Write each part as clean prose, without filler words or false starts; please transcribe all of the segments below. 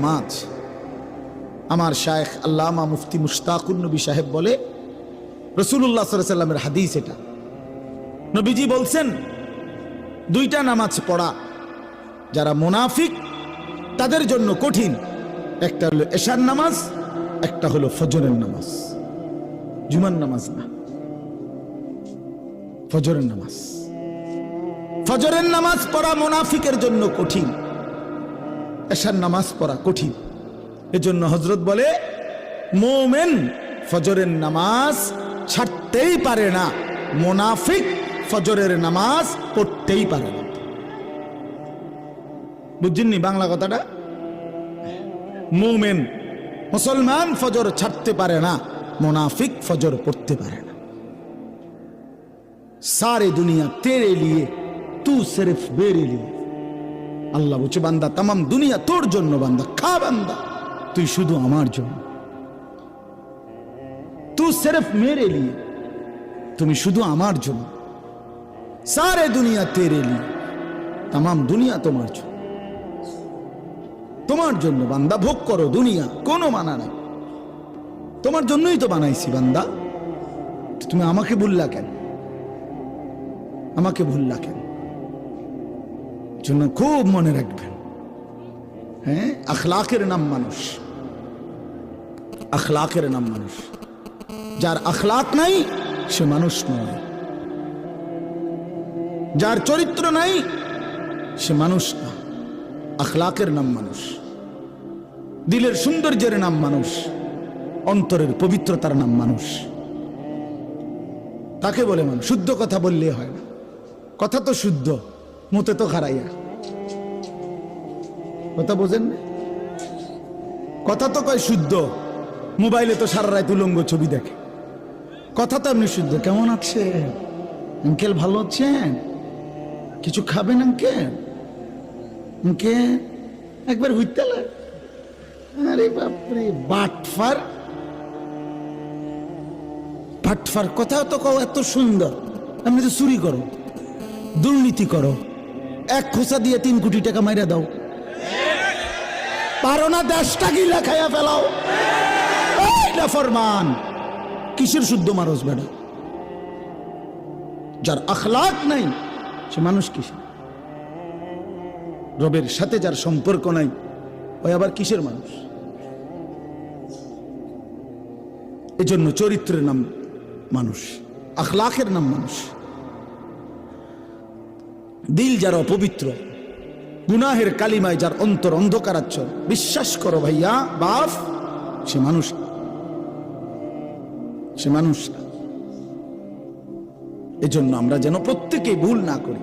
মাছ। আমার শায়েখ আল্লামা মুফতি মুশতাকুর নবী সাহেব বলে, রাসূলুল্লাহ সাল্লাল্লাহু আলাইহি ওয়াসাল্লামের হাদিস এটা, নবীজি বলছেন দুইটা নামাজ পড়া যারা মুনাফিক তাদের জন্য কঠিন। একটা হলো এশার নামাজ, একটা হলো ফজরের নামাজ। জুমার নামাজ না, ফজরের নামাজ। ফজরের নামাজ পড়া মুনাফিকের জন্য কঠিন, এশার নামাজ পড়া কঠিন। এজন্য হযরত বলে মুমিন ফজরের নামাজ ছাড়তেই পারে না, মুনাফিক ফজরের নামাজ পড়তেই পারে না। বুঝছেননি বাংলা কথাটা? মুমিন মুসলমান ফজর ছাড়তে পারে না, মুনাফিক ফজর পড়তে পারে না। সারে দুনিয়া তেরে লিয়ে তু সির্ফ মেরে লিয়ে। আল্লাহ বলছে বান্দা তামাম দুনিয়া তোর জন্য, বান্দা খা, বান্দা তুই শুধু আমার জন্য। তু সির্ফ মেরে লিয়ে, তুমি শুধু আমার জন্য। সারে দুনিয়া তেরে লিয়ে, তামাম দুনিয়া তোমার জন্য, তোমার জন্য বান্দা ভোগ করো দুনিয়া, কোনো মানা নাই। তোমার জন্যই তো বানাইছি বান্দা, তুমি আমাকে ভুললা কেন? আমাকে ভুললা কেন? জন্য খুব মনে রাখবেন। হ্যাঁ, আখলাকের নাম মানুষ, আখলাকের নাম মানুষ। যার আখলাক নাই সে মানুষ নয়, যার চরিত্র নাই সে মানুষ না। আখলাকের নাম মানুষ, দিলের সৌন্দর্যের নাম মানুষ, অন্তরের পবিত্রতার নাম মানুষ। তাকে বলে মানুষ। শুদ্ধ কথা বললে হয় না, কথা তো শুদ্ধ, মুতে তো খারাইয়া। কথা বোঝেন না? কথা তো কয় শুদ্ধ, মোবাইলে তো সারা রাত উলঙ্গ ছবি দেখে। কথা তো এমনি শুদ্ধ। কেমন আছে আঙ্কেল, ভালো আছেন? কিছু খাবেন আঙ্কেল? আঙ্কেল একবার হইতে লাগে। আরে বাপরে, বাটফার বাটফার কথা তো কও এত সুন্দর, আপনি তো চুরি করো, দুর্নীতি করো, এক খোঁচা দিয়ে 3 কোটি টাকা মাইরা দাও, পারো না 10টা গিলা খাইয়া ফেলাও। এইটা ফরমান। কিসের শুদ্ধ মানুষ বেড়া? যার আখলাক নাই সে মানুষ কিসের? রবের সাথে যার সম্পর্ক নাই ওই আবার কিসের মানুষ? এজন্য চরিত্রের নাম মানুষ, আখলাকের নাম মানুষ। দিল যার অপবিত্র, গুনাহের কালিমায় যার অন্তর অন্ধকারাচ্ছন্ন, বিশ্বাস করো ভাইয়া বাপ, সে মানুষ, সে মানুষ না। এজন্য আমরা যেন প্রত্যেকেই ভুল না করি,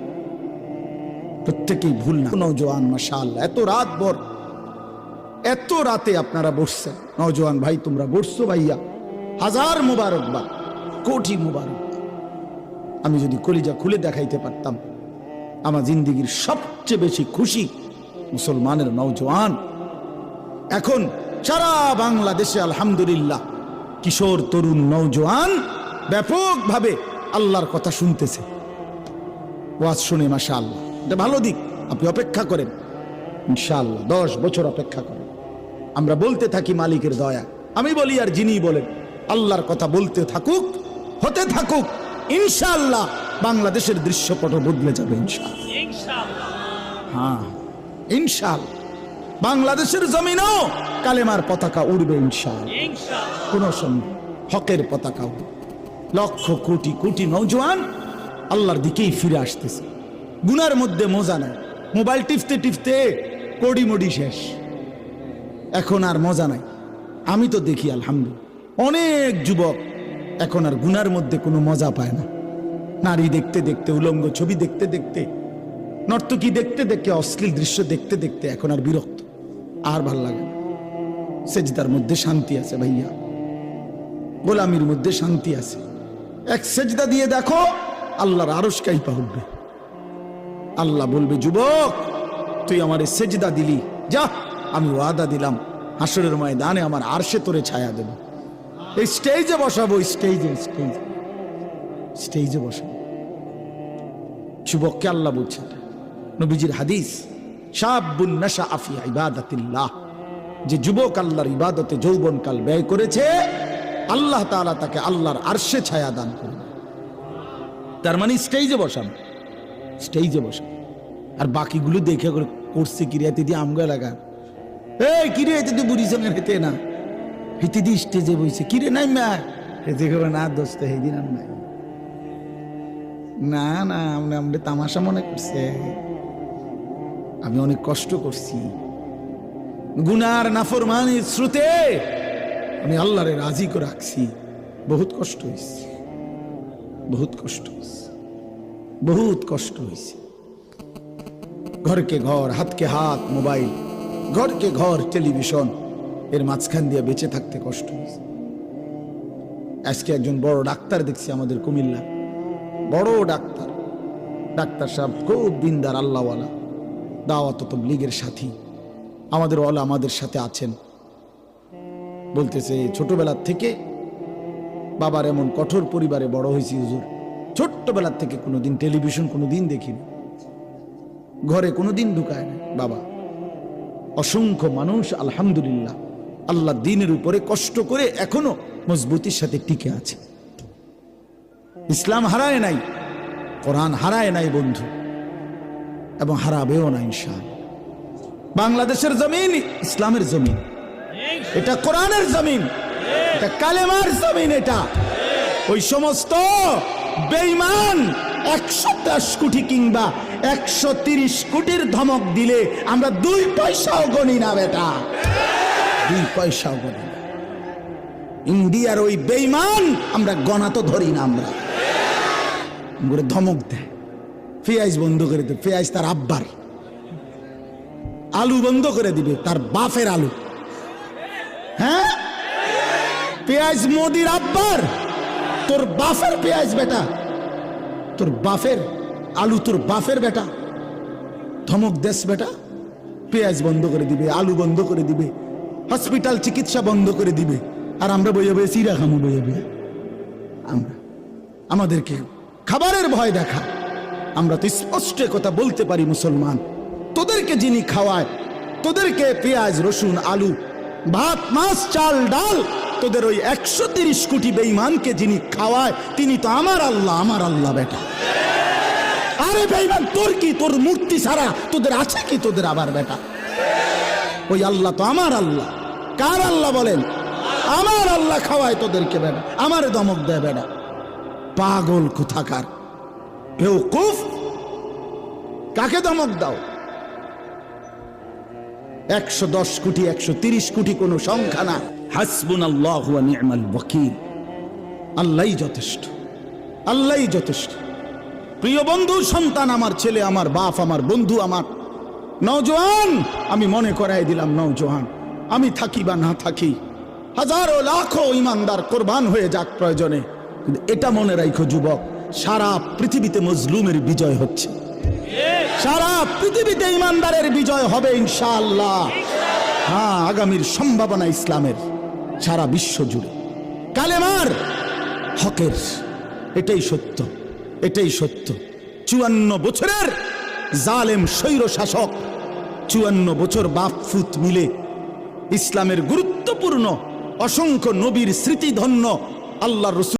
প্রত্যেকেই ভুল না। নওজোয়ান মাশাআল্লাহ এত রাত ভর, এত রাতে আপনারা বসছেন। নওজোয়ান ভাই তোমরা বসছো ভাইয়া, হাজার মুবারকবাদ, কোটি মুবারকবাদ। আমি যদি কলিজা খুলে দেখাইতে পারতাম, আমার জিন্দেগির সবচেয়ে বেশি খুশি মুসলমানের নওজোয়ান। এখন সারা বাংলাদেশে আলহামদুলিল্লাহ কিশোর তরুণ নওজোয়ান ব্যাপকভাবে আল্লাহর কথা শুনতেছে, ওয়াজ শুনে। মাশাআল্লাহ, এটা ভালো দিক। আপনি অপেক্ষা করেন ইনশাআল্লাহ, 10 বছর অপেক্ষা করেন। আমরা বলতে থাকি মালিকের দয়া, আমি বলি আর যিনি বলেন, আল্লাহর কথা বলতে থাকুক, হতে থাকুক। ইনশাআল্লাহ বাংলাদেশের দৃশ্যপট বদলে যাবে ইনশাআল্লাহ। হ্যাঁ ইনশাআল্লাহ বাংলাদেশের জমিনও কালেমার পতাকা উড়বে ইনশাআল্লাহ। কোন সন্দেহ, হকের পতাকা উড়বে। লক্ষ কোটি কোটি নওজোয়ান আল্লাহর দিকেই ফিরে আসতেছে। গুনার মধ্যে মজা নাই, মোবাইল টিপতে টিপতে কোডি মডি শেষ, এখন আর মজা নাই। আমি তো দেখি আলহামদুলিল্লাহ অনেক যুবক এখন আর গুনার মধ্যে কোনো মজা পায় না। নারী দেখতে দেখতে, উলঙ্গ ছবি দেখতে দেখতে, নর্তকী দেখতে দেখতে, অশ্লীল দৃশ্য দেখতে দেখতে এখন আর বিরক্ত, আর ভাল লাগে না। সেজদার মধ্যে শান্তি আছে ভাইয়া, গোলামির মধ্যে শান্তি আছে। এক সেজদা দিয়ে দেখো, আল্লাহর আরশ কাইপা উঠবে। আল্লাহ বলবে, যুবক তুই আমার সেজদা দিলি, যা আমি ওয়াদা দিলাম হাসরের ময়দানে আমার আরশে তোরে ছায়া দেব। এই স্টেজে বসাবো, স্টেজে স্টেজে স্টেজে বসাবো। যুবককে আল্লাহ বলছে, নবীজির হাদিস, শাবুন নাশা ফি ইবাদাতিল্লাহ, যে যুবক আল্লাহর ইবাদতে যৌবনকাল ব্যয় করেছে, আল্লাহ তাআলা তাকে আল্লাহর আরশে ছায়া দান করবে। তার মানে স্টেজে বসান, স্টেজে বসান। আর বাকিগুলো দেখে করছে কিরিয়াতে দিয়ে আমগা লাগা, এই কিরিয়াতে দিয়ে বুড়ি সঙ্গে হেতে না, হেতে দিয়ে স্টেজে বইছে, কিরে নাই মা হেতে করে না দোস্ত, হেদিন আর নাই, না না আমরা তামাশা মনে করছে। আমি অনেক কষ্ট করছি, গুনার নাফরমানির স্রোতে আমি আল্লাহরে রাজি করে রাখছি, বহুত কষ্ট হয়েছে, বহুত কষ্ট হয়েছে, বহুত কষ্ট হয়েছে। ঘরকে ঘর, হাতকে হাত মোবাইল, ঘরকে ঘর টেলিভিশন, এর মাঝখান দিয়ে বেঁচে থাকতে কষ্ট হয়েছে। আজকে একজন বড় ডাক্তার দেখছি আমাদের কুমিল্লা, বড় ডাক্তার, ডাক্তার সাহেব খুব দিনদার, আল্লাহওয়ালা, দাওয়াত তাবলীগের সাথী, আমাদের ওয়ালা আমাদের সাথে আছেন। বলতেছে ছোটবেলার থেকে বাবার এমন কঠোর পরিবারে বড় হয়েছি হুজুর, ছোট্টবেলার থেকে কোনোদিন টেলিভিশন কোনোদিন দেখিনি, ঘরে কোনোদিন ঢুকায় না বাবা। অসংখ্য মানুষ আলহামদুলিল্লাহ আল্লাহ দ্বীনের উপরে কষ্ট করে এখনো মজবুতির সাথে টিকে আছে। ইসলাম হারায় নাই, কোরআন হারায় নাই বন্ধু, এবং হারাবেও না ইনশাআল্লাহ। বাংলাদেশের জমিন ইসলামের জমিন, এটা কোরআনের জমিন, এটা কালেমার জমিন। এটা ওই সমস্ত বেঈমান 110 কোটি কিংবা 130 কোটির ধমক দিলে আমরা 2 পয়সাও গণি না বেটা, 2 পয়সাও গণি না। ইন্ডিয়ার ওই বেঈমান আমরা গণা তো ধরি না, আমরা ধমক দেয়, পেঁয়াজ বন্ধ করে দেবে, পেঁয়াজ তার আব্বার, আলু বন্ধ করে দিবে তার বাপের আলু, হ্যাঁ পেঁয়াজ মোদির আব্বার, তোর বাপের পেঁয়াজ বেটা, তোর বাপের আলু তোর বাপের বেটা, ধমক দেশ বেটা, পেঁয়াজ বন্ধ করে দিবে, আলু বন্ধ করে দিবে, হসপিটাল চিকিৎসা বন্ধ করে দিবে, আর আমরা বইয়ে বইয়ে চিরা খামু, বইয়ে বইয়ে আমরা, আমাদেরকে খাবারের ভয় দেখা। আমরা তো স্পষ্ট কথা বলতে পারি মুসলমান, তোদেরকে যিনি খাওয়ায়, তোদেরকে পেঁয়াজ রসুন আলু ভাত মাছ চাল ডাল, তোদের ওই 130 কোটি বেঈমানকে যিনি খাওয়ায় তিনি তো আমার আল্লাহ, আমার আল্লাহ বেটা। আরে বেঈমান তোর কি, তোর মূর্তি ছাড়া তোদের আছে কি তোদের আবার বেটা? ওই আল্লাহ তো আমার আল্লাহ। কার আল্লাহ বলেন? আমার আল্লাহ খাওয়ায় তোদেরকে বেটা, আমারে ধমক দেয় বেটা। পাগল কোথাকার, বেওকুফ, কাকে ধমক দাও? 110 কোটি 130 কোটি কোনো সংখ্যা না। হাসবুনাল্লাহু ওয়া নি'মাল ওয়াকিল, আল্লাহই যথেষ্ট, আল্লাহই যথেষ্ট। প্রিয় বন্ধু, সন্তান আমার, ছেলে আমার, বাপ আমার, বন্ধু আমার, নওজোয়ান, আমি মনে করাই দিলাম নওজোয়ান, আমি থাকি বা না থাকি, হাজারো লাখো ইমানদার কোরবান হয়ে যাক প্রয়োজনে, কিন্তু এটা মনে রাখো যুবক, সারা পৃথিবীতে মজলুমের বিজয় হচ্ছে, সারা পৃথিবীতে ইমানদারের বিজয় হবে ইনশাআল্লাহ। হ্যাঁ, আগামীর সম্ভাবনা ইসলামের সারা বিশ্ব জুড়ে, কালেমার, হকের, এটাই সত্য, এটাই সত্য। 54 বছরের জালেম স্বৈর শাসক 54 বছর বাপ ফুত মিলে ইসলামের গুরুত্বপূর্ণ অসংখ্য নবীর স্মৃতিধন্য আল্লাহর রাসূল